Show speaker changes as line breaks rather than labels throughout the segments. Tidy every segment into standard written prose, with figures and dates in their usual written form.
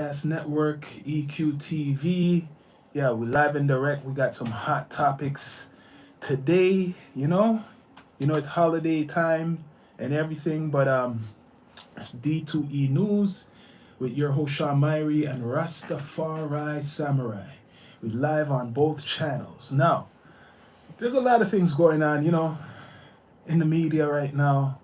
Network, EQTV. Yeah, we live and direct. We got some hot topics today. It's holiday time and everything, but it's D2E News with your host Sean Myrie and Rastafari Samurai. We live on both channels. Now, there's a lot of things going on, in the media right now.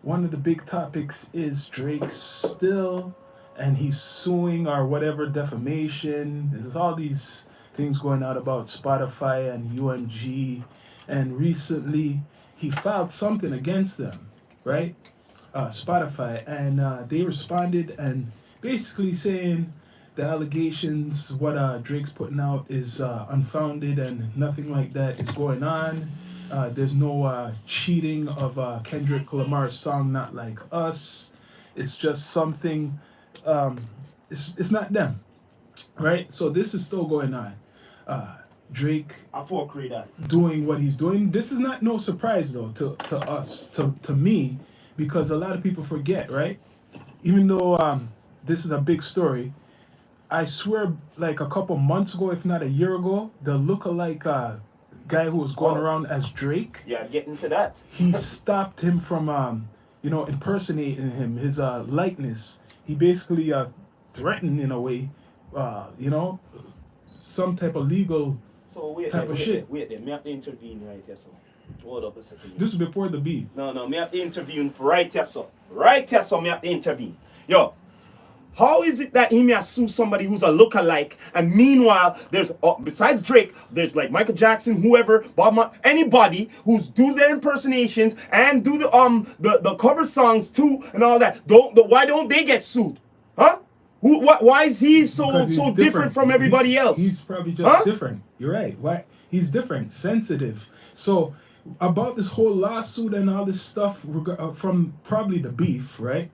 One of the big topics is Drake still, and he's suing or whatever, defamation. There's all these things going out about Spotify and UMG, and recently he filed something against them, right? Spotify, and they responded and basically saying the allegations, what Drake's putting out is unfounded and nothing like that is going on. There's no cheating of Kendrick Lamar's song "Not Like Us." It's just something. It's not them, right? So this is still going on. Drake
I full agree that.
doing what he's doing. This is not no surprise though to us, to me, because a lot of people forget, right? Even though this is a big story, I swear, like a couple months ago, if not a year ago, the lookalike guy who was going around as Drake,
Yeah, getting to that.
he stopped him from, impersonating him, his likeness. He basically threatened, in a way, some type of legal
So wait
type
there,
of
wait
shit.
there, wait there. Me have to intervene right here, so. Hold up a second.
This is before the beef.
No, me have to intervene right here, so. Right here, so me have to intervene. Yo, how is it that he may sue somebody who's a lookalike, and meanwhile, there's, besides Drake, there's like Michael Jackson, whoever, anybody who's do their impersonations and do the cover songs too and all that. Why don't they get sued? Huh? Why is he
Because
so
he's
different from everybody else?
He's probably just different. You're right. Why? He's different, sensitive. So about this whole lawsuit and all this stuff from probably the beef, right?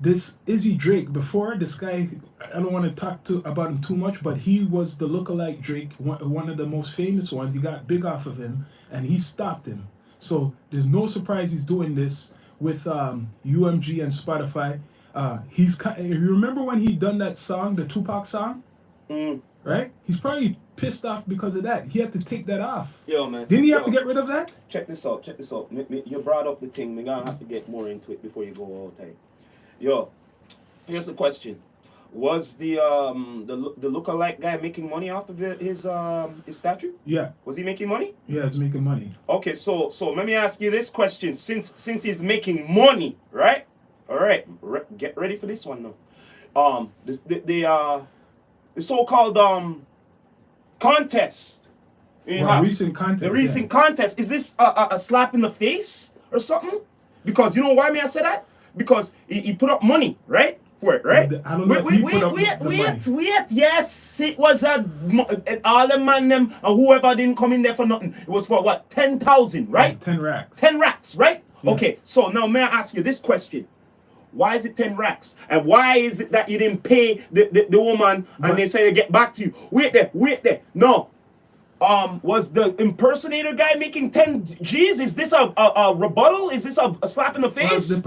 This Izzy Drake, before this guy, I don't want to talk about him too much, but he was the lookalike Drake, one of the most famous ones. He got big off of him, and he stopped him. So there's no surprise he's doing this with UMG and Spotify. You remember when he done that song, the Tupac song, right? He's probably pissed off because of that. He had to take that off.
Yo, man.
Didn't he have to get rid of that?
Check this out. You brought up the thing. We're gonna have to get more into it before you go all time. Yo, here's the question: was the lookalike guy making money off of his statue?
Yeah.
Was he making money?
Yeah, he's making money.
Okay, so let me ask you this question: since he's making money, right? All right, get ready for this one now. The so-called contest.
Recent contest.
The recent contest. Is this a slap in the face or something? Because you know why me I say that? Because he put up money, right? For it, right?
I don't know if he put up the money.
Wait. Yes, it was all the man them and whoever didn't come in there for nothing. It was for what? 10,000, right?
10 racks.
10 racks, right?
Yeah.
Okay, so now may I ask you this question? Why is it 10 racks? And why is it that you didn't pay the woman and they say they get back to you? Wait there. No. Was the impersonator guy making 10 G's? Is this a rebuttal? Is this a slap in the face? Is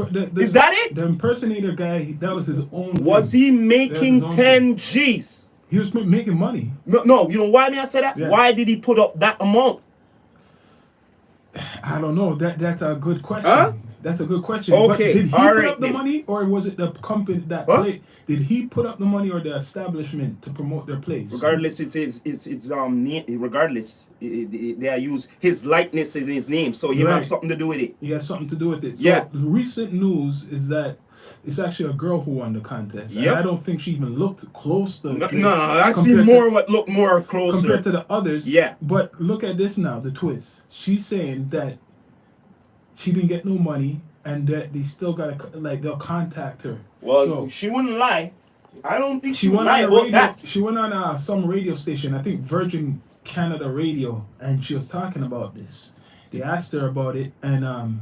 that it?
The impersonator guy, that was his own
Was
thing.
he making 10 G's?
He was making money.
No, you know why me I say that?
Yeah.
Why did he put up that amount?
I don't know. That's a good question.
Huh?
That's a good question.
Okay,
But did he
all
put
right
up the
then.
money, or was it the company that played? Did he put up the money or the establishment to promote their plays?
Regardless, regardless, they use his likeness in his name, so he have something to do with it.
He has something to do with it.
Yeah.
So the recent news is that it's actually a girl who won the contest.
Yep.
And I don't think she even looked close to Drake.
No, I see more what look more closer
compared to the others.
Yeah.
But look at this now, the twist. She's saying that she didn't get no money and that they still gotta they'll contact her.
Well,
so
she wouldn't lie. I don't think
she
would
went
lie
on
about
radio.
that.
She went on some radio station, I think Virgin Canada Radio, and she was talking about this. They asked her about it, and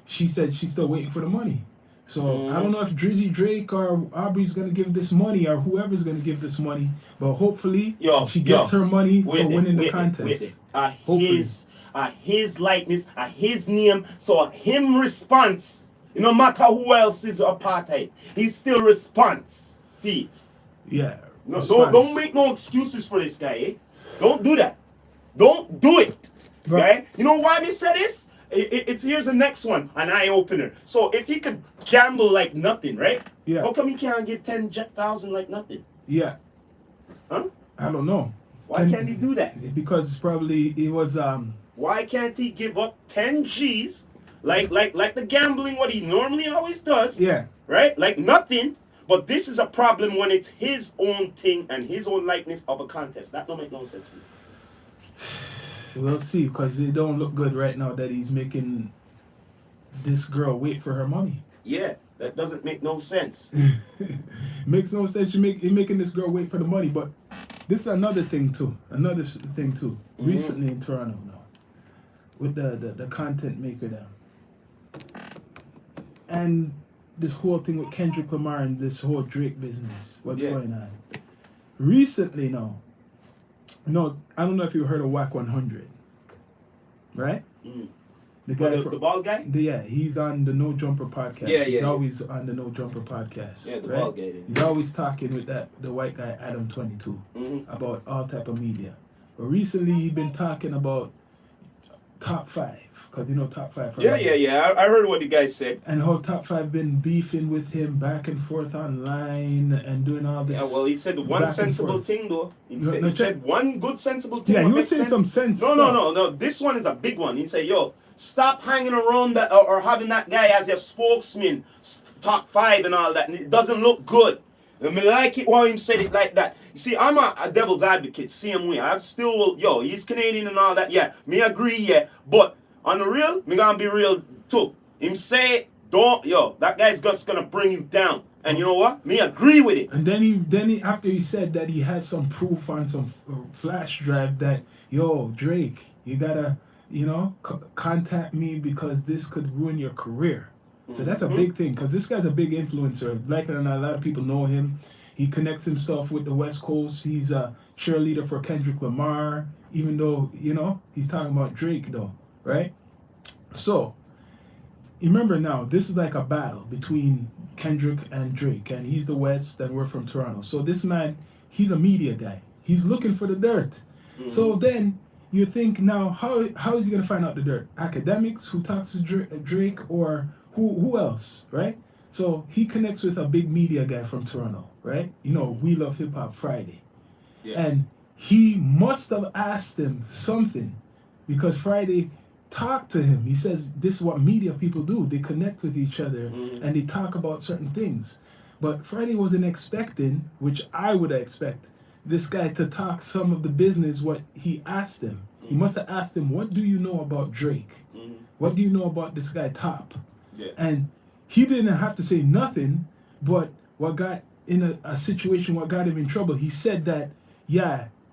she said she's still waiting for the money. So I don't know if Drizzy Drake or Aubrey's gonna give this money or whoever's gonna give this money, but hopefully she gets her money for winning the contest.
His likeness, his name, so him response. No matter who else is apartheid, he still responds. feet.
Yeah.
No,
response.
don't make no excuses for this guy, eh? Don't do that. Don't do it.
But-
Right? You know why we said this? It's here's the next one, an eye opener. So if he could gamble like nothing, right?
Yeah.
How come he can't give 10,000 like nothing?
Yeah.
Huh?
I don't know.
Why can't he do that?
Because probably it was
Why can't he give up 10 G's like the gambling what he normally always does?
yeah.
Right? Like nothing. But this is a problem when it's his own thing and his own likeness of a contest. That don't make no sense to me.
We'll see, because it don't look good right now that he's making this girl wait for her money.
Yeah, that doesn't make no sense.
Makes no sense. You're making this girl wait for the money, but this is another thing too. Recently in Toronto now, with the content maker there, and this whole thing with Kendrick Lamar and this whole Drake business. What's going on? Recently now, no, I don't know if you heard of Whack 100, right?
Mm.
The guy,
The bald guy?
yeah, he's on the No Jumper podcast. He's always on the No Jumper podcast.
Yeah, the
right?
bald guy.
He's always talking with the white guy Adam 22 about all type of media. But recently he's been talking about top 5, because you know top 5.
Yeah. I heard what the guy said.
And how top 5 been beefing with him back and forth online and doing all this.
Yeah, well, he said one
back and
sensible
forth.
thing though. He
No,
said one good sensible thing.
Yeah, he
what
was
makes
saying some sense.
No. This one is a big one. He said, "Yo, stop hanging around that or having that guy as your spokesman, top 5 and all that. And it doesn't look good." I mean, like it why him said it like that. You see, I'm a devil's advocate, same way. I'm still, he's Canadian and all that. Yeah, me agree, yeah. But on the real, me gonna be real too. Him say, that guy's just gonna bring you down. And you know what? Me agree with it.
And then he after he said that he has some proof on some flash drive that, Drake, you gotta, contact me because this could ruin your career. So that's a big thing, because this guy's a big influencer. Like it or not, a lot of people know him. He connects himself with the West Coast. He's a cheerleader for Kendrick Lamar, even though, he's talking about Drake though, right? So, remember now, this is like a battle between Kendrick and Drake, and he's the West and we're from Toronto. So this man, he's a media guy. He's looking for the dirt. So then you think now, how is he going to find out the dirt? Academics who talks to Drake, or who else, right? So he connects with a big media guy from Toronto, right? We Love Hip Hop Friday. Yeah. And he must have asked him something, because Friday talked to him. He says this is what media people do. They connect with each other and they talk about certain things. But Friday wasn't expecting, which I would expect, this guy to talk some of the business what he asked him. He must have asked him, what do you know about Drake? What do you know about this guy Top? Yeah. And he didn't have to say nothing, but what got in a situation, what got him in trouble, he said that,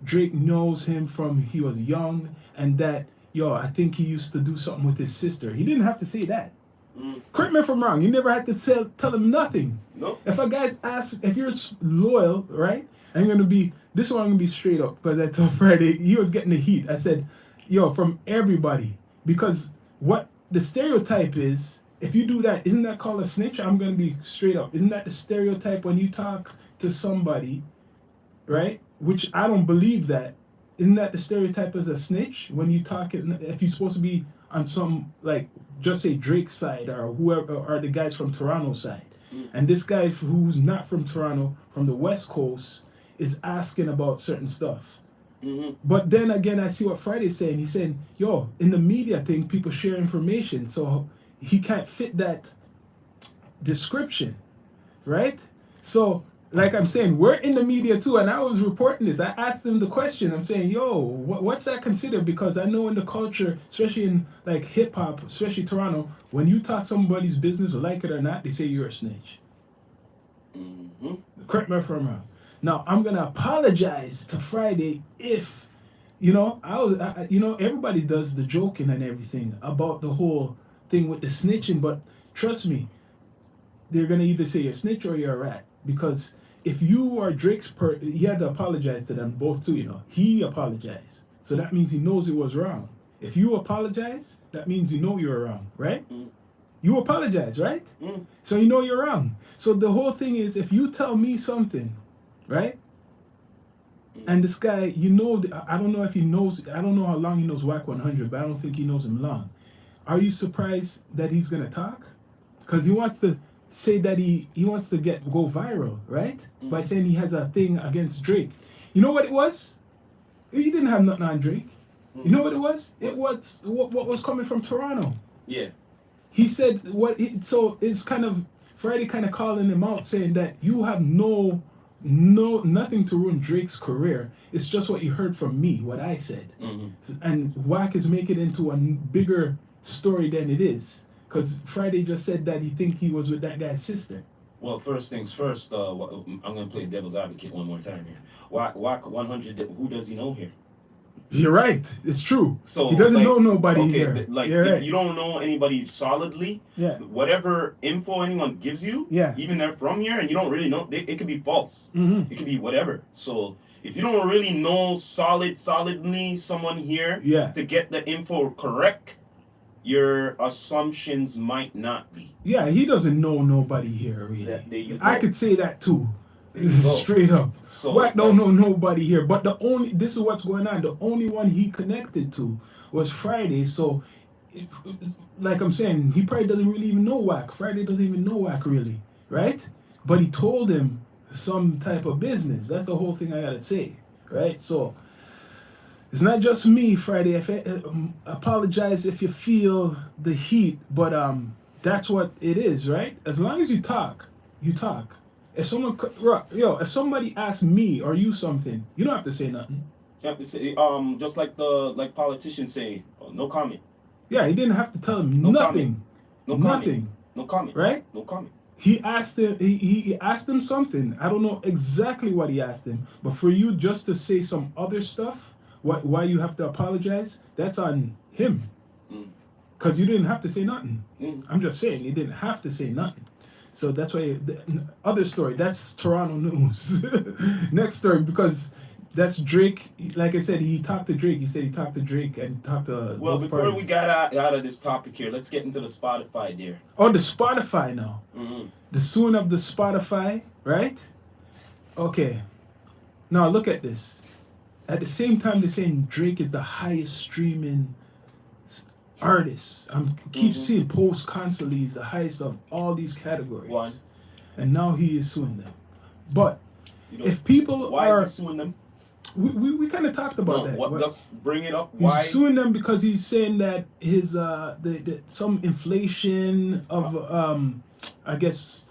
Drake knows him from he was young, and that, I think he used to do something with his sister. He didn't have to say that. Correct me if I'm wrong. You never had to tell him nothing. No. If a guy's asked, if you're loyal, right, I'm going to be, this one I'm going to be straight up, because I told Friday, he was getting the heat. I said, from everybody, because what the stereotype is, if you do that, isn't that called a snitch? I'm going to be straight up. Isn't that the stereotype when you talk to somebody, right? Which I don't believe that. Isn't that the stereotype as a snitch? When you talk, if you're supposed to be on some, like, just say Drake's side or whoever, or the guys from Toronto side. And this guy who's not from Toronto, from the West Coast, is asking about certain stuff. But then again, I see what Friday's saying. He's saying, in the media thing, people share information. So he can't fit that description, right? So, like I'm saying, we're in the media too, and I was reporting this. I asked him the question. I'm saying, what's that considered? Because I know in the culture, especially in like hip hop, especially Toronto, when you talk somebody's business, like it or not, they say you're a snitch. Correct me if I'm wrong. Now, I'm gonna apologize to Friday if, everybody does the joking and everything about the whole thing with the snitching, but trust me, they're gonna either say you're a snitch or you're a rat, because if you are Drake's he had to apologize to them both too, He apologized. So that means he knows it was wrong. If you apologize, that means you know you were wrong, right? You apologize, right?
Mm.
So you know you're wrong. So the whole thing is, if you tell me something, right? And this guy, you know, I don't know if he knows, I don't know how long he knows Whack 100, but I don't think he knows him long. Are you surprised that he's gonna talk? Because he wants to say that he wants to go viral, right? By saying he has a thing against Drake. You know what it was? He didn't have nothing on Drake. You know what it was? It was what was coming from Toronto.
Yeah.
He said so it's kind of Friday kind of calling him out, saying that you have nothing to ruin Drake's career. It's just what you heard from me, what I said. And Wack is making it into a bigger story than it is. Because Friday just said that he think he was with that guy's sister.
Well, first things first, I'm going to play devil's advocate one more time here. Wack 100, who does he know here?
You're right. It's true.
So
he doesn't
like,
know nobody
okay,
here.
Like
You're
if
right.
you don't know anybody solidly,
Yeah.
whatever info anyone gives you,
Yeah.
even they're from here, and you don't really know, it could be false.
Mm-hmm.
It could be whatever. So if you don't really know solidly someone here
Yeah.
to get the info correct, your assumptions might not be.
Yeah, he doesn't know nobody here really.
There you
I
go.
could say that too.
go.
Straight up.
So,
Wack don't know nobody here. But this is what's going on. The only one he connected to was Friday. So like I'm saying, he probably doesn't really even know Wack. Friday doesn't even know Wack really. Right? But he told him some type of business. That's the whole thing I gotta say. Right? So it's not just me, Friday. Apologize if you feel the heat, but that's what it is, right? As long as you talk, you talk. If if somebody asks me or you something, you don't have to say nothing.
Yeah, just like politicians say, no comment.
Yeah, he didn't have to tell him
No
nothing.
No
Nothing.
comment. No comment.
Right?
No comment.
He asked him. He asked him something. I don't know exactly what he asked him, but for you just to say some other stuff, why you have to apologize? That's on him. Because you didn't have to say nothing. I'm just saying you didn't have to say nothing. So that's why. Other story. That's Toronto news. Next story, because that's Drake. Like I said, he talked to Drake. He said he talked to Drake and talked to.
Well,
both
before
parties.
we got out of this topic here, let's get into the Spotify, dear.
Oh, the Spotify now.
Mm-hmm.
The suing of the Spotify, right? Okay. Now look at this. At the same time, they're saying Drake is the highest streaming artist. I keep seeing posts constantly. He's the highest of all these categories.
One.
And now he is suing them. But
You know,
if people
why
are,
is he suing them?
we kind of talked about that.
What? Just bring it up.
He's
Why?
suing them because he's saying that his some inflation of I guess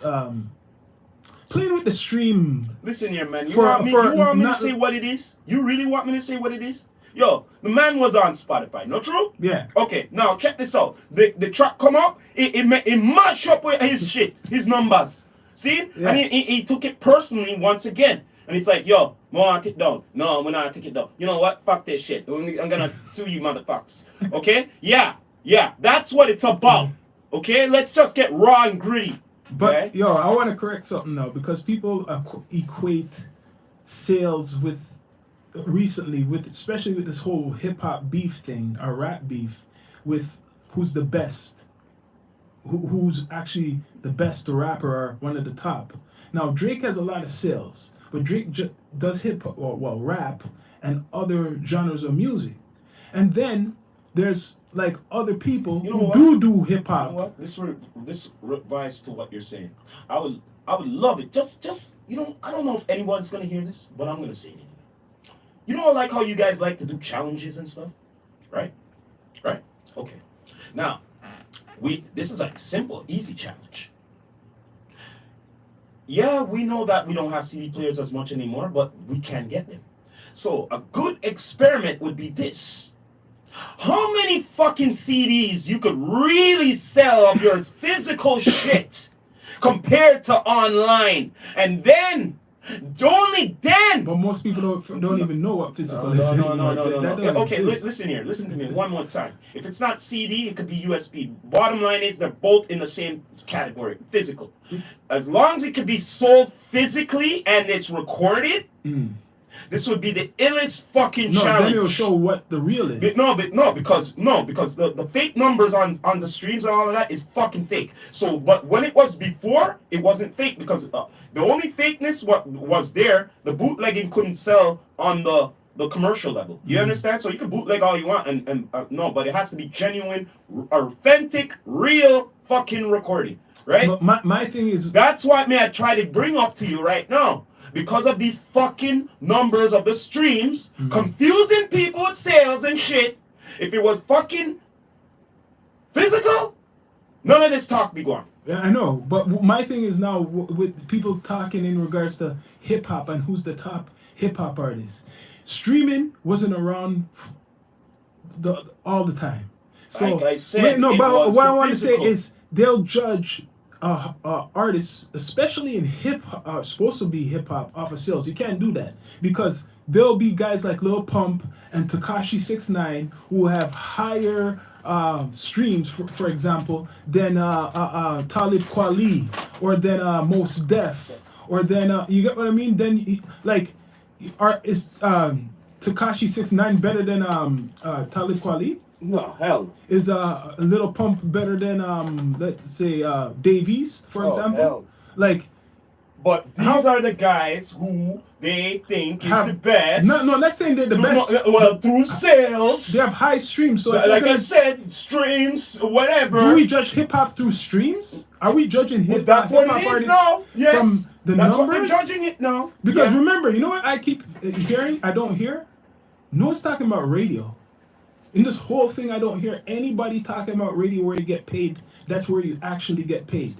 playing with the stream.
Listen here, man. You
For-
want me
for
to
not-
say what it is? You really want me to say what it is? Yo, the man was on Spotify, not true?
Yeah.
Okay, now check this out. The track come up, it mash up with his shit, his numbers. See?
Yeah.
And he took it personally once again. And it's like, yo, I want it down. No, we're not take it down. You know what? Fuck this shit. I'm gonna sue you motherfuckers. Okay? Yeah, that's what it's about. Okay? Let's just get raw and gritty.
But
okay?
yo, I want to correct something now because people equate sales with recently with especially with this whole hip hop beef thing or rap beef with who's the best, who's actually the best rapper or one of the top. Now Drake has a lot of sales, but Drake does hip hop well rap and other genres of music, and then there's like other people who do hip hop.
You know what? This revises to what you're saying. I would love it. Just I don't know if anyone's gonna hear this, but I'm gonna say it anyway. You know, like how you guys like to do challenges and stuff, right? Right? Okay. Now, this is like a simple, easy challenge. Yeah, we know that we don't have CD players as much anymore, but we can get them. So a good experiment would be this. How many fucking CDs you could really sell of your physical shit compared to online? And then, only then.
But most people don't even know what physical is.
No.
That don't
Okay,
exist.
listen here. Listen to me one more time. If it's not CD, it could be USB. Bottom line is they're both in the same category, physical. As long as it could be sold physically and it's recorded, this would be the illest fucking
No,
challenge.
then it'll show what the real is.
Because the fake numbers on the streams and all of that is fucking fake. So, but when it was before, it wasn't fake because the only fakeness what was there, the bootlegging couldn't sell on the commercial level. You understand? So you can bootleg all you want, and no, but it has to be genuine, authentic, real fucking recording, right?
But my thing is,
That's what I try to bring up to you right now. Because of these fucking numbers of the streams, confusing people with sales and shit. If it was fucking physical, none of this talk be going.
yeah, I know, but my thing is now with people talking in regards to hip hop and who's the top hip hop artist. Streaming wasn't around all the time. So
Like I said,
no,
it
but
was
what I
the
want to say
physical.
is they'll judge artists, especially in supposed to be hip hop, off of sales. You can't do that because there'll be guys like Lil Pump and Tekashi 6ix9ine who have higher streams, for example, than Talib Kweli or than Mos Def or then you get what I mean? Then like, is Tekashi 6ix9ine better than Talib Kweli?
No, hell.
Is a Little Pump better than let's say Davies, for example?
Hell.
Like,
But these are the guys who they think is the best.
No, not saying they're the best.
Well, through sales.
They have high streams, so
Like I said, streams, whatever.
do we judge hip hop through streams? Are we judging hip hop?
That's what it is now. Yes.
From the
That's
numbers?
what they're judging it now.
Because
Yeah.
remember, you know what I keep hearing? I don't hear. No one's talking about radio. In this whole thing, I don't hear anybody talking about radio where you get paid. That's where you actually get paid.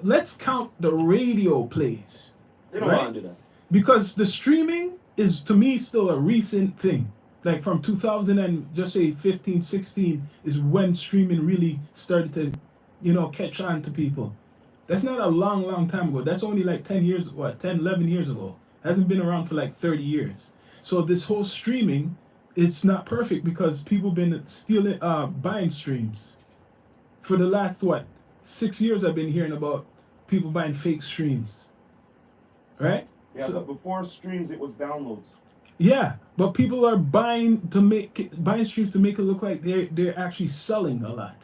Let's count the radio plays.
They don't
right?
want to do that.
Because the streaming is, to me, still a recent thing. Like from 2000 and just say 15, 16 is when streaming really started to, catch on to people. That's not a long time ago. That's only like 10 years, 11 years ago. It hasn't been around for like 30 years. So this whole streaming, it's not perfect because people been stealing, buying streams. For the last, 6 years I've been hearing about people buying fake streams. Right?
Yeah, but before streams, it was downloads.
Yeah, but people are buying streams to make it look like they're actually selling a lot,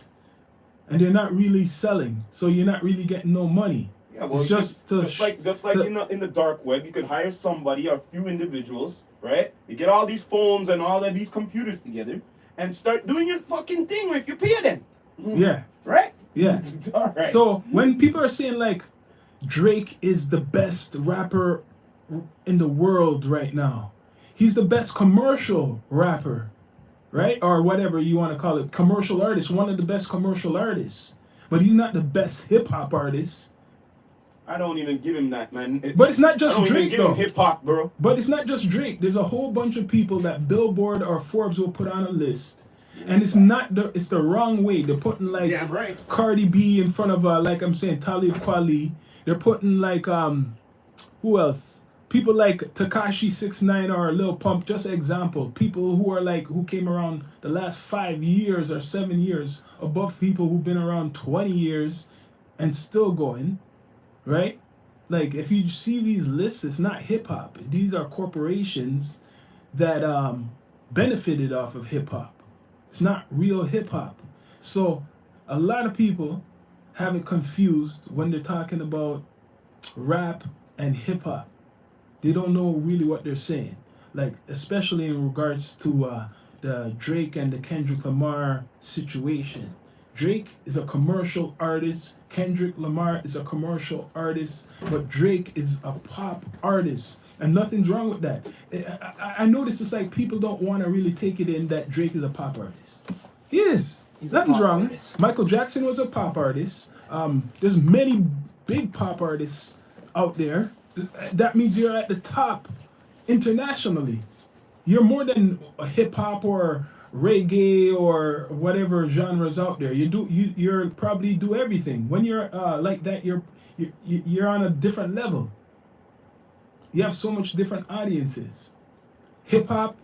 and they're not really selling. So you're not really getting no money.
Yeah, well,
it's just
like in the dark web, you could hire somebody or a few individuals, right? You get all these phones and all of these computers together and start doing your fucking thing if you pay them.
Yeah.
Right?
Yeah.
All right.
So when people are saying like Drake is the best rapper in the world right now, he's the best commercial rapper, right? Or whatever you want to call it, commercial artist, one of the best commercial artists. But he's not the best hip hop artist.
I don't even give him that, man.
But it's not just
I don't
Drake,
even give
though.
him hip hop, bro.
But it's not just Drake. There's a whole bunch of people that Billboard or Forbes will put on a list. And it's not it's the wrong way. They're putting like
right.
Cardi B in front of like I'm saying Talib Kweli. They're putting like who else? People like Tekashi 6ix9ine or Lil Pump, just an example. People who came around the last 5 years or 7 years above people who've been around 20 years and still going, right? Like if you see these lists, it's not hip hop. These are corporations that benefited off of hip hop. It's not real hip hop. So a lot of people have it confused when they're talking about rap and hip hop. They don't know really what they're saying. Like especially in regards to the Drake and the Kendrick Lamar situation. Drake is a commercial artist. Kendrick Lamar is a commercial artist. But Drake is a pop artist. And nothing's wrong with that. I notice it's like people don't want to really take it in that Drake is a pop artist. He is. Nothing's wrong. Artist. Michael Jackson was a pop artist. There's many big pop artists out there. That means you're at the top internationally. You're more than a hip hop or reggae or whatever genres out there. You're probably do everything. When you're like that, you're on a different level. You have so much different audiences. Hip hop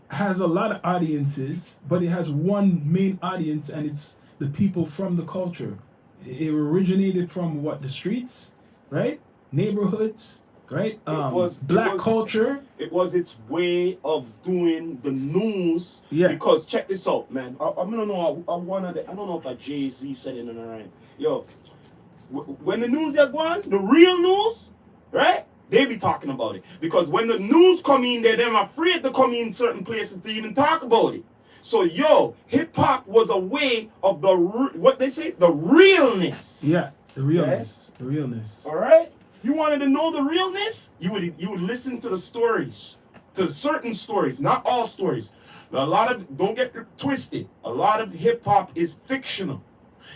has a lot of audiences, but it has one main audience, and it's the people from the culture. It originated from the streets, right? Neighborhoods, right?
It
Black
was
culture.
it was its way of doing the news.
Yeah.
Because check this out, man. I'm gonna know. I don't know if a Jay-Z said it in the right. Yo, when the news are gone, the real news, right? They be talking about it. Because when the news come in there, they're afraid to come in certain places to even talk about it. So yo, hip hop was a way of what they say, the realness.
Yeah, the realness. The realness.
All right. You wanted to know the realness? You would listen to the stories, to certain stories, not all stories. Now, a lot of, don't get it twisted. A lot of hip hop is fictional.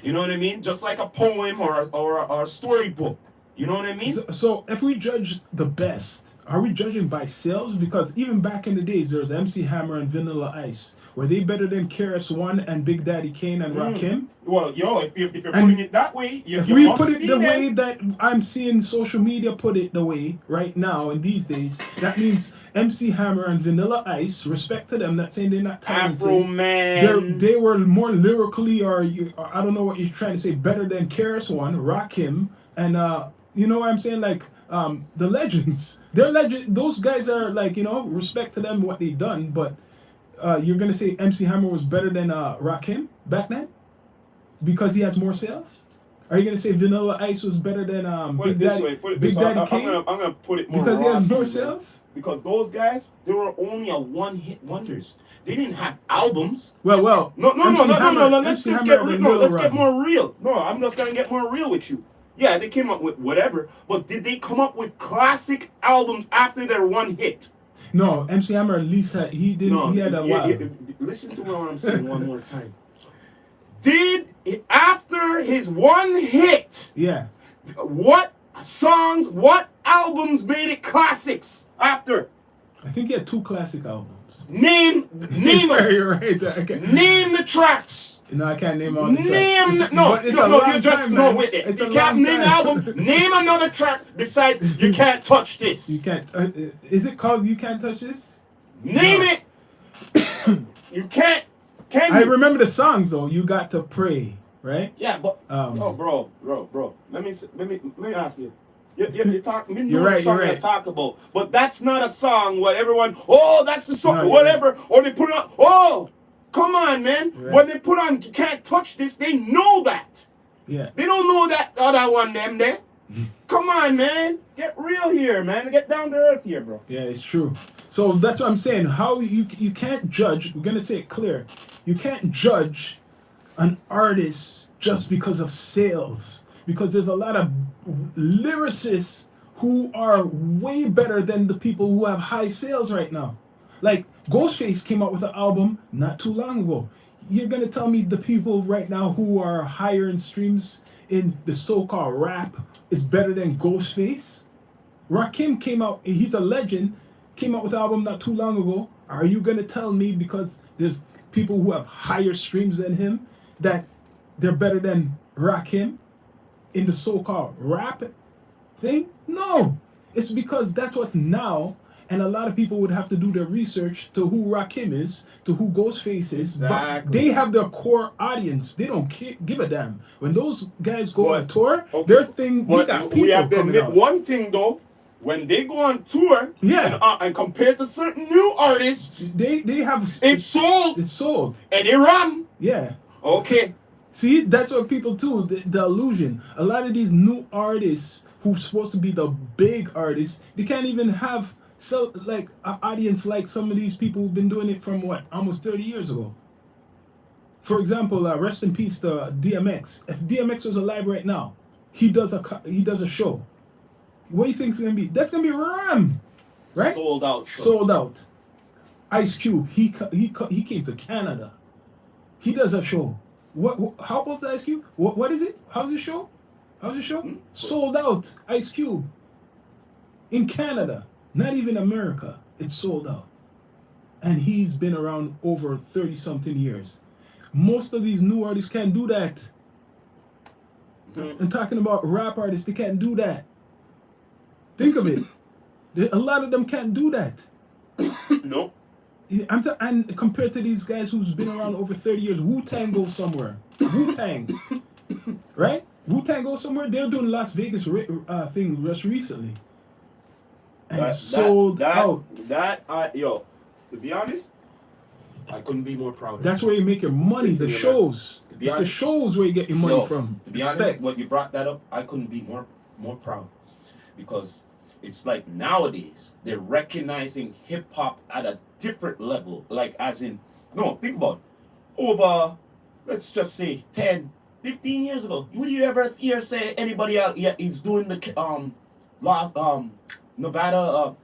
You know what I mean? Just like a poem or a storybook. You know what I mean?
So if we judge the best, are we judging by sales? Because even back in the days, there was MC Hammer and Vanilla Ice. Were they better than KRS One and Big Daddy Kane and Rakim?
Well, yo, if you're putting it that way,
If
you
we
must
put it
be
the
there.
way that I'm seeing social media put it the way right now in these days, that means MC Hammer and Vanilla Ice, respect to them, not saying they're not talented.
Afro Man.
They were more lyrically, or I don't know what you're trying to say, better than KRS One, Rakim, and you know what I'm saying? Like the legends. They're legend. Those guys are like, respect to them what they've done, but you're gonna say MC Hammer was better than Rakim back then because he has more sales? Are you gonna say Vanilla Ice was better than
Put it this way. Put it this way. I'm gonna put it more
because he
raw
has
to
more
you, man.
sales?
Because those guys, they were only a one-hit wonders. They didn't have albums.
Well.
No. Let's
MC
just
Hammer
get
had a
real. No,
little
let's
run.
get more real. No, I'm just gonna get more real with you. Yeah, they came up with whatever, but did they come up with classic albums after their one hit?
No, MC Hammer at least had he didn't
No,
he had a while.
listen to what I'm saying one more time. After his one hit,
Yeah.
what songs, what albums made it classics after?
I think he had 2 classic albums.
Name it.
You're right. Okay.
Name the tracks.
No, I can't name all the tracks.
You can't name the album. Name another track besides You Can't Touch This.
You can't. Is it called You Can't Touch This?
Name it. You can't. Can you?
I remember the songs though. You Got to Pray, right?
Yeah, but bro. Let me ask you. You talk.
You're right.
You talk about, but that's not a song. What everyone? Oh, that's the song.
No,
whatever. Right. Or they put it on. Oh, come on, man.
Right.
When they put on You Can't Touch This, they know that.
Yeah.
They don't know that other one. Them there. Come on, man. Get real here, man. Get down to earth here, bro.
Yeah, it's true. So that's what I'm saying. How you can't judge. We're gonna say it clear. You can't judge an artist just because of sales. Because there's a lot of lyricists who are way better than the people who have high sales right now. Like Ghostface came out with an album not too long ago. You're gonna tell me the people right now who are higher in streams in the so-called rap is better than Ghostface? Rakim came out, he's a legend, came out with an album not too long ago. Are you gonna tell me because there's people who have higher streams than him that they're better than Rakim in the so-called rap thing? No, it's because that's what's now, and a lot of people would have to do their research to who Rakim is, to who Ghostface is.
Exactly.
But they have their core audience. They don't give a damn. When those guys go on tour, their thing,
but
got people
we have to
coming
admit
out.
one thing though. When they go on tour, and compared to certain new artists,
they have
it's sold.
It's sold.
And they run.
Yeah.
Okay.
See, that's what people do. The illusion. A lot of these new artists who's supposed to be the big artists, they can't even have an audience like some of these people who've been doing it from almost 30 years ago. For example, rest in peace to DMX. If DMX was alive right now, he does a show. What do you think it's gonna be? That's gonna be Ram, right?
Sold out.
Sold out. Ice Cube, he came to Canada. He does a show. How about Ice Cube? What is it? How's the show? Sold out. Ice Cube. In Canada, not even America. It's sold out. And he's been around over 30-something years. Most of these new artists can't do that. I'm talking about rap artists, they can't do that. Think of it. A lot of them can't do that.
No.
And compared to these guys who's been around over 30 years, Wu-Tang goes somewhere. Wu-Tang. Right? Wu-Tang goes somewhere. They're doing Las Vegas thing just recently. and sold out.
Yo, to be honest, I couldn't be more proud.
That's where you make your money.
Listen,
The
man,
shows.
to be
It's the
honest-
shows where you get your money
Yo,
from.
To be
Respect.
honest, when you brought that up, I couldn't be more proud, because it's like nowadays they're recognizing hip hop at a different level. Like, as in, no, think about it. Over, let's just say 10, 15 years ago, would you ever hear say anybody out here is doing the Nevada,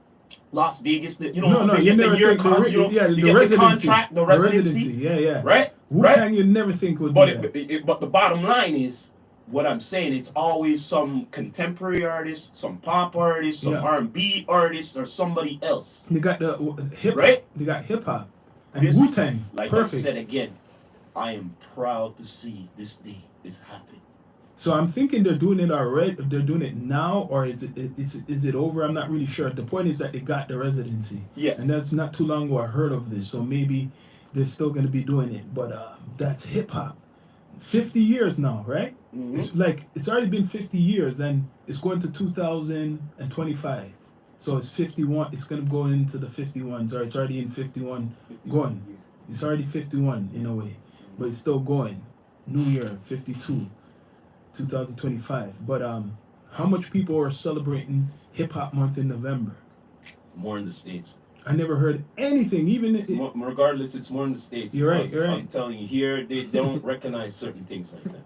Las Vegas,
No,
they
you
get the
never
year
think
you
the
get
residency.
the contract, the residency,
Yeah.
right?
Wu-Tang
Right?
you never think would do
But
that.
but the bottom line is, what I'm saying, it's always some contemporary artist, some pop artist, some
Yeah.
R&B artist, or somebody else.
They got the hip hop.
Right?
They got hip hop. And
This,
Wu-Tang.
like
Perfect.
I said again, I am proud to see this day is happening.
So I'm thinking they're doing it already. They're doing it now, or is it over? I'm not really sure. The point is that they got the residency.
Yes.
And that's not too long ago I heard of this. So maybe they're still going to be doing it. But that's hip hop. 50 years now, right?
Mm-hmm.
It's already been 50 years, and it's going to 2025. So it's 51. It's going to go into the 51s, or it's already in 51 going. It's already 51 in a way, but it's still going. New Year 52, 2025. But how much people are celebrating Hip Hop Month in November?
More in the States.
I never heard anything. Even
Regardless, it's more in the States.
You're right.
because I'm telling you, here they don't recognize certain things like that.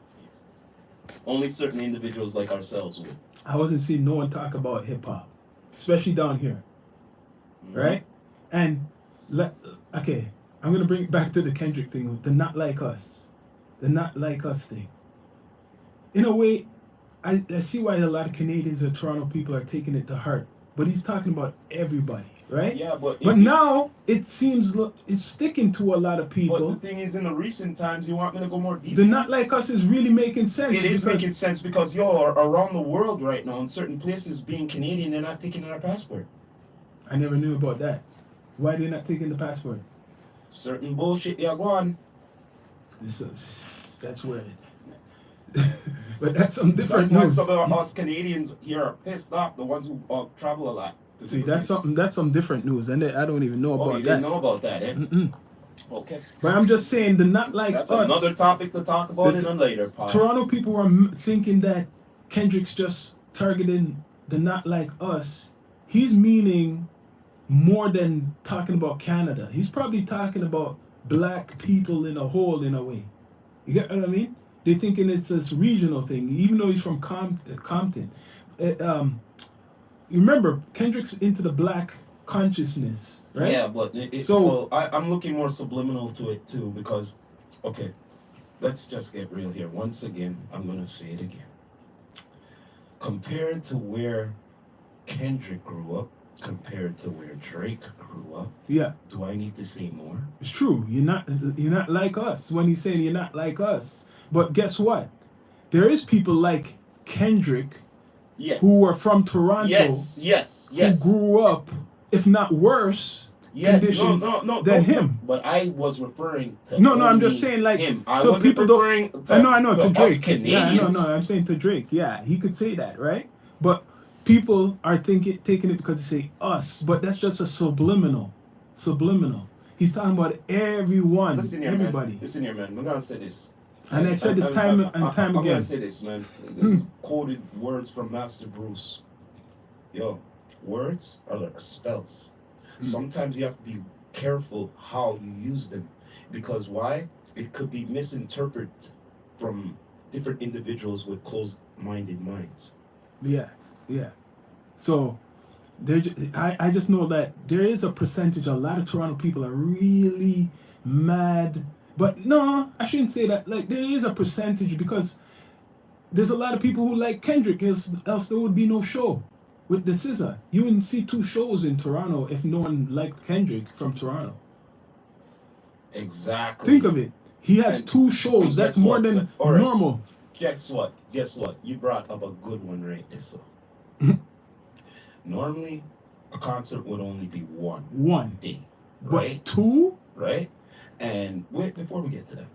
Only certain individuals like ourselves would.
I wasn't seeing no one talk about hip hop, especially down here, right? And okay, I'm gonna bring it back to the Kendrick thing, the not like us thing. In a way, I see why a lot of Canadians or Toronto people are taking it to heart. But he's talking about everybody, right?
Yeah, but
now it seems it's sticking to a lot of people.
But the thing is, in the recent times, you want me to go more deep?
The not like us is really making sense.
It is making sense because around the world right now, in certain places, being Canadian, they're not taking our passport.
I never knew about that. Why are they not taking the passport?
Certain bullshit they are going.
That's weird. But that's some different
That's why
news.
some of us Canadians here are pissed off. The ones who travel a lot.
See, that's some different news, and I don't even know about
you
that.
didn't know about that, eh?
Mm-mm.
Okay.
But I'm just saying, the not like
That's
us.
another topic to talk about in a later part.
Toronto people were thinking that Kendrick's just targeting the not like us. He's meaning more than talking about Canada. He's probably talking about black people in a whole, in a way. You get what I mean? They're thinking it's this regional thing, even though he's from Compton. You remember, Kendrick's into the black consciousness, right?
Yeah, but I'm looking more subliminal to it too, because, okay, let's just get real here. Once again, I'm going to say it again. Compared to where Kendrick grew up, compared to where Drake grew up,
yeah,
do I need to say more?
it's true. You're not like us when he's saying you're not like us. But guess what? There is people like Kendrick,
yes,
who are from Toronto,
yes,
who grew up, if not worse, conditions than him.
But I was referring to
No, I'm just saying, like,
him. I
so
wasn't
people
referring
don't.
to,
I know to Drake.
Canadians.
I'm saying to Drake. Yeah, he could say that, right? But people are taking it because they say us, but that's just a subliminal. He's talking about everyone, everybody.
Listen here, man. I'm gonna say this.
And I said this time and time
I'm
again.
gonna say this, man. This is quoted words from Master Bruce. Yo, words are like spells. Sometimes you have to be careful how you use them, because why? It could be misinterpreted from different individuals with closed-minded minds.
Yeah. So I just know that there is a percentage. A lot of Toronto people are really mad. But no, I shouldn't say that. Like, there is a percentage, because there's a lot of people who like Kendrick, else there would be no show with the SZA. You wouldn't see 2 shows in Toronto if no one liked Kendrick from Toronto.
Exactly.
Think of it. He has 2 shows. That's more than normal.
Guess what? You brought up a good one right there. So normally, a concert would only be one day, right?
But 2?
Right? And wait, before we get to that,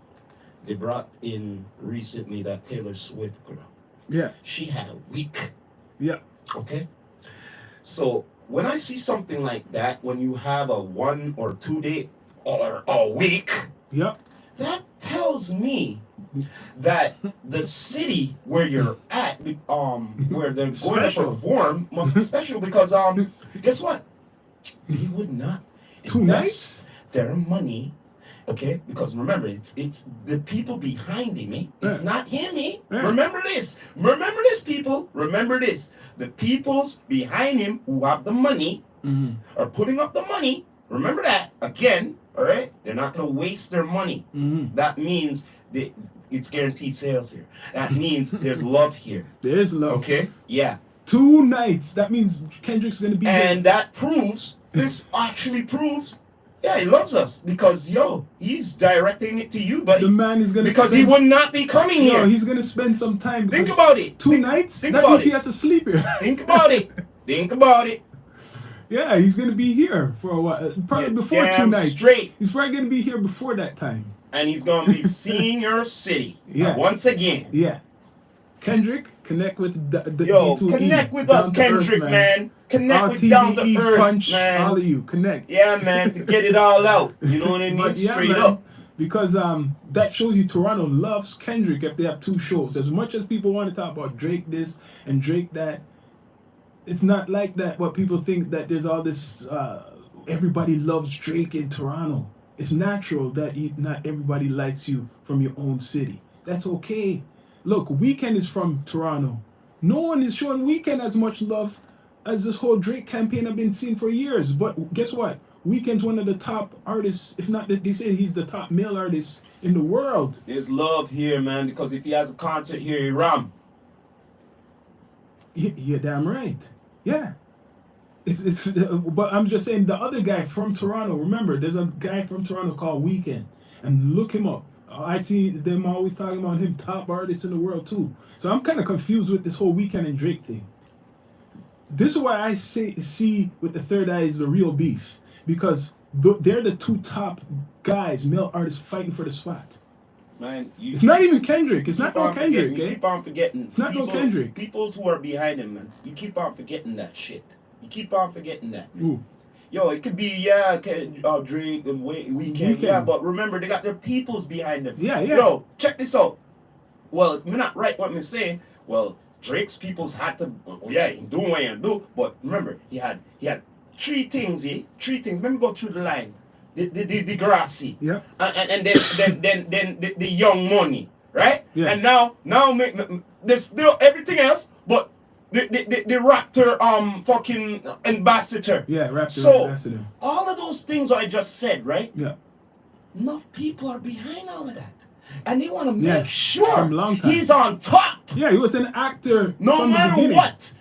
they brought in recently that Taylor Swift girl.
Yeah.
She had a week.
Yeah.
Okay? So when I see something like that, when you have a 1 or 2 day or a week,
Yep.
that tells me that the city where you're at, where they're going
Special.
to perform, must be special because guess what? They would not
2
invest
nights?
their money. Okay, because remember, it's the people behind him. Eh? It's
Yeah.
not him. Eh?
Yeah.
Remember this. Remember this, people. Remember this. The peoples behind him who have the money
Mm-hmm.
are putting up the money. Remember that again. All right, they're not gonna waste their money.
Mm-hmm.
That means it's guaranteed sales here. That means there's love here.
There's love.
Okay, yeah,
2 nights. That means Kendrick's gonna be
and that proves. This actually proves. Yeah, he loves us because he's directing it to you, buddy.
The man is gonna
because he would not be coming
No,
here.
he's gonna spend some time.
Think
because
about it.
2
Think-
nights?
think
That
about
means he
it.
has to sleep here.
Think about it. Think about it.
Yeah, he's gonna be here for a while. Probably
Yeah,
before 2
damn
nights.
straight.
He's probably gonna be here before that time.
And he's gonna be seeing your city
Yeah.
once again.
Yeah. Kendrick, connect with the
Yo,
D2E.
connect with
Down
us,
to
Kendrick,
earth,
man. Connect
All
with Down to
TDE,
Earth,
Punch,
man.
all of you, connect.
Yeah, man, to get it all out. You know what I mean?
But yeah,
Straight
man,
up.
because that shows you Toronto loves Kendrick if they have 2 shows. As much as people want to talk about Drake this and Drake that, it's not like that. What people think that there's all this. Everybody loves Drake in Toronto. It's natural that not everybody likes you from your own city. That's okay. Look, Weeknd is from Toronto. No one is showing Weeknd as much love as this whole Drake campaign I've been seeing for years. But guess what? Weeknd's one of the top artists, if not, they say he's the top male artist in the world.
There's love here, man, because if he has a concert here, he ram.
You're damn right. Yeah. But I'm just saying the other guy from Toronto, remember, there's a guy from Toronto called Weeknd. And look him up. I see them always talking about him, top artist in the world too. So I'm kind of confused with this whole Weeknd and Drake thing. This is why I see with the Third Eye is the real beef. Because they're the 2 top guys, male artists fighting for the spot.
Man,
It's not even Kendrick. It's not no Kendrick,
You
eh?
keep on forgetting.
It's not no Kendrick.
Peoples who are behind him, man. You keep on forgetting that shit. You keep on forgetting that, man.
Ooh.
Yo, it could be Drake and Weeknd, yeah, but remember they got their peoples behind them.
Yeah, yeah.
Yo, check this out. Well, if I'm not right, what I'm saying, well, Drake's peoples had to, he doing what he do, but remember he had 3 things, 3 things. Let me go through the line. The grassy,
Yeah.
and then the young money, right?
Yeah.
And now there's still everything else, but the Raptor fucking ambassador.
Yeah, Raptor
So
ambassador.
all of those things I just said, right?
Yeah.
Enough people are behind all of that, and they want to
Yeah,
make sure
from long time.
he's on top.
Yeah, he was an actor.
No
from the
matter
beginning.
what,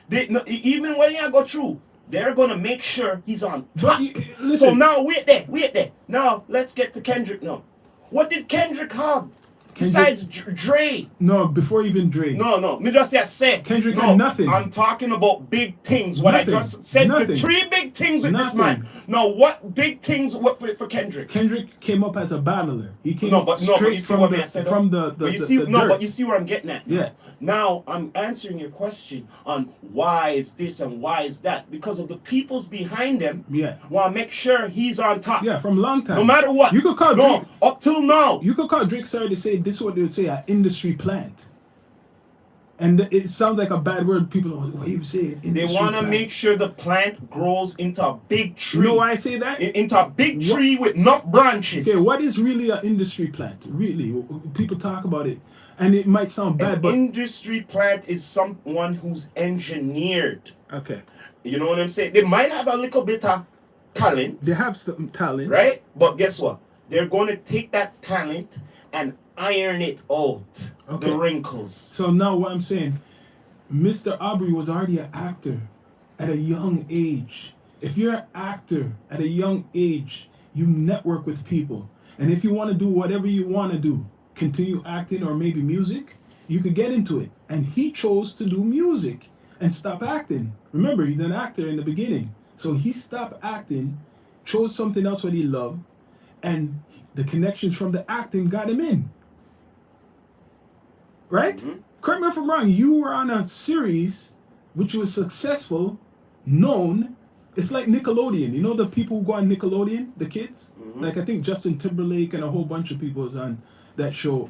even when he go through, they're gonna make sure he's on top.
Listen.
So now wait there. Now let's get to Kendrick now. What did Kendrick have besides Dre?
No, before even Dre.
No. Me just say
Kendrick
no,
had nothing.
I'm talking about big things. What
Nothing.
I just said,
Nothing.
the 3 big things with this
Nothing.
man. Now, what big things for Kendrick?
Kendrick came up as a battler. He came
But
straight
you see
from
what
the,
I said.
from the
but you see,
the dirt.
but you see where I'm getting at.
Yeah.
Now I'm answering your question on why is this and why is that, because of the peoples behind them.
Yeah.
Want to make sure he's on top.
Yeah, from a long time.
No matter what.
You could call Drake.
Up till now.
You could call Drake, sorry to say, this is what they would say, an industry plant. And it sounds like a bad word. People don't what you say.
They want to make sure the plant grows into a big tree.
You know why I say that?
Into a big tree with enough branches.
Okay, what is really an industry plant? Really, people talk about it, and it might sound bad,
An
but
industry plant is someone who's engineered.
okay,
You know what I'm saying? They might have a little bit of talent,
they have some talent,
right? But guess what? They're going to take that talent and iron it out.
Okay.
The wrinkles.
So now what I'm saying, Mr. Aubrey was already an actor at a young age. If you're an actor at a young age, you network with people. And if you want to do whatever you want to do, continue acting or maybe music, you could get into it. And he chose to do music and stop acting. Remember, he's an actor in the beginning. So he stopped acting, chose something else what he loved, and the connections from the acting got him in. Right?
Mhm.
Correct me if I'm wrong. You were on a series which was successful, known, it's like Nickelodeon. You know the people who go on Nickelodeon, the kids. Like I think Justin Timberlake and a whole bunch of people was on that show,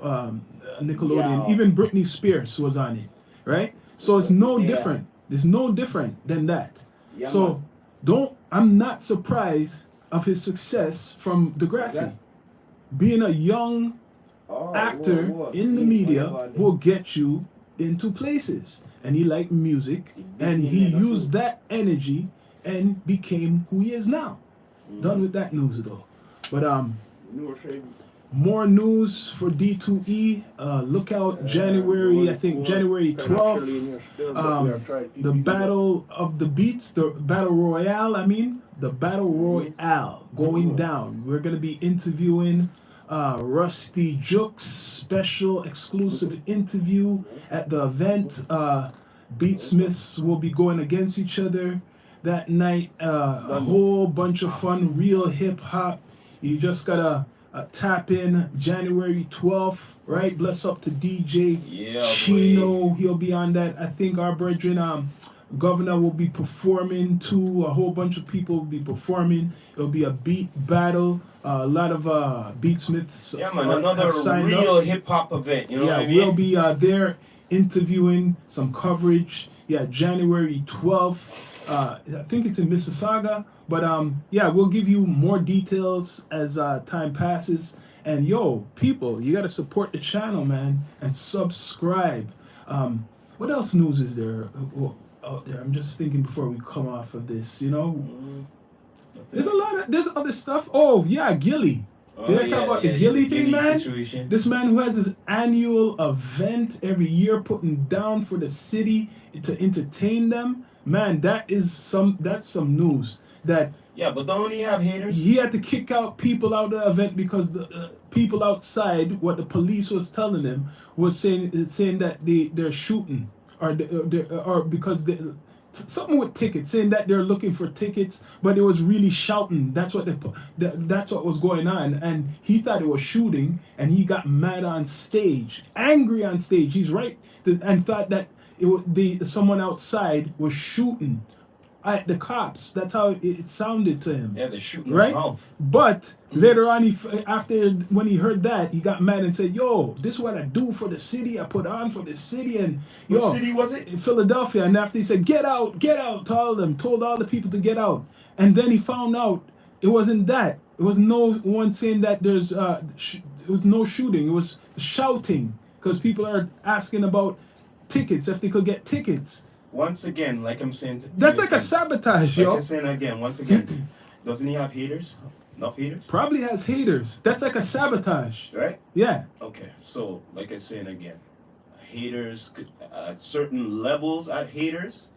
Nickelodeon.
Yeah.
Even Britney Spears was on it, right? So it's no different. It's no different than that.
Yeah,
So
man.
don't. I'm not surprised of his success from Degrassi.
that?
Being a young
Oh,
actor in the media will get you into places. And he liked music, and he used that energy and became who he is now. Done with that news though. But more news for D2E. Look out January, I think January 12th. The Battle of the Beats, the Battle Royale, the Battle Royale going down. We're going to be interviewing Rusty Jukes, special exclusive interview at the event. Beatsmiths will be going against each other that night. A whole bunch of fun, real hip hop. You just gotta tap in January 12th, right? Bless up to DJ Chino. He'll be on that. I think our brethren, Governor will be performing too. A whole bunch of people will be performing. It'll be a beat battle. A lot of beatsmiths.
Yeah, man, another real hip hop event. You know what I mean?
We'll be there interviewing, some coverage. Yeah, January 12th. I think it's in Mississauga. But we'll give you more details as time passes. And yo, people, you gotta support the channel, man, and subscribe. What else news is there out there? I'm just thinking before we come off of this. There's other stuff. Oh yeah, Gilly. Did I talk about the Gilly thing, man? Situation. This man who has his annual event every year, putting down for the city to entertain them. Man, that's some news. That
but don't he have haters?
He had to kick out people out of the event because the people outside, what the police was telling them, was saying that they're shooting or because something with tickets, saying that they're looking for tickets, but it was really shouting. That's what that's what was going on, and he thought it was shooting, and he got mad on stage, angry on stage. He's right, and thought that it would be someone outside was shooting at the cops. That's how it sounded to him.
Yeah, they're shooting
right?
his mouth.
But later on, when he heard that, he got mad and said, "Yo, this is what I do for the city. I put on for the city." And
what city was it?
In Philadelphia. And after he said, "Get out, get out," told all the people to get out. And then he found out it wasn't that. It was no one saying that there's it was no shooting. It was shouting because people are asking about tickets, if they could get tickets.
Once again, like I'm saying,
that's like a sabotage, yo.
Like I'm saying again, once again, doesn't he have haters? Enough haters?
Probably has haters. That's like a sabotage,
right?
Yeah.
Okay, so like I'm saying again, haters at certain levels at haters.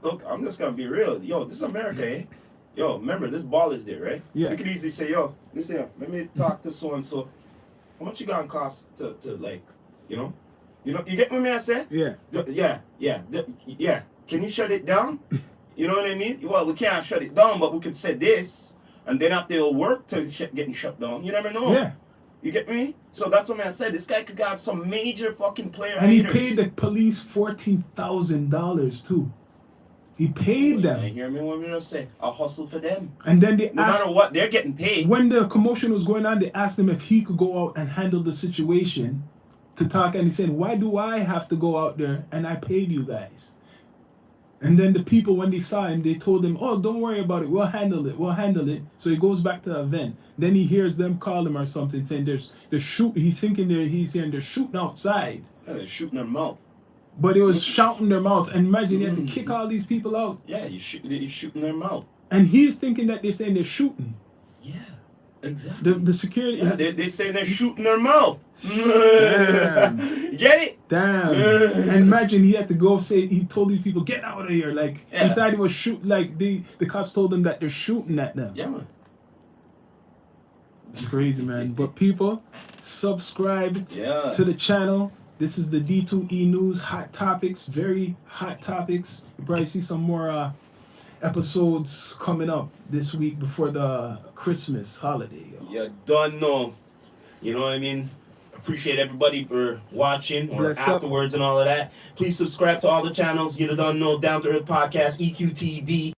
Look, I'm just gonna be real. Yo, this is America, eh? Yo, remember this ball is there, right?
Yeah.
You could easily say, yo, listen, let me talk to so and so. How much you gonna cost to like, you get what I say?
Yeah.
Yeah. Can you shut it down? You know what I mean? Well, we can't shut it down, but we could say this, and then after it'll work to getting shut down. You never know.
Yeah.
You get me? So that's what I said. This guy could have some major fucking player
and
haters.
he paid the police $14,000 too. He paid them.
You hear me when we say, I'll hustle for them.
And then they
no matter what, they're getting paid.
When the commotion was going on, they asked him if he could go out and handle the situation to talk, and he said, "Why do I have to go out there and I paid you guys?" And then the people, when they saw him, they told him, "Oh, don't worry about it. We'll handle it." So he goes back to the event. Then he hears them call him or something, saying they're shooting. He's thinking he's hearing they're shooting outside.
Yeah, they're shooting their mouth.
But it was shouting their mouth. And imagine you have to kick all these people out.
Yeah, you're shooting their mouth.
And he's thinking that they're saying they're shooting.
Yeah, exactly.
The security.
Yeah, they say they're shooting their mouth.
Damn.
Get it?
Damn. And imagine he had to go say, he told these people, "Get out of here." Like, he thought he was shooting, like the cops told him that they're shooting at them.
Yeah, man.
It's crazy, man. But people, subscribe to the channel. This is the D2E News Hot Topics. Very hot topics. You'll probably see some more episodes coming up this week before the Christmas holiday.
You don't know. You know what I mean? Appreciate everybody for watching or afterwards and all of that. Please subscribe to all the channels. You don't know Down to Earth Podcast, EQTV.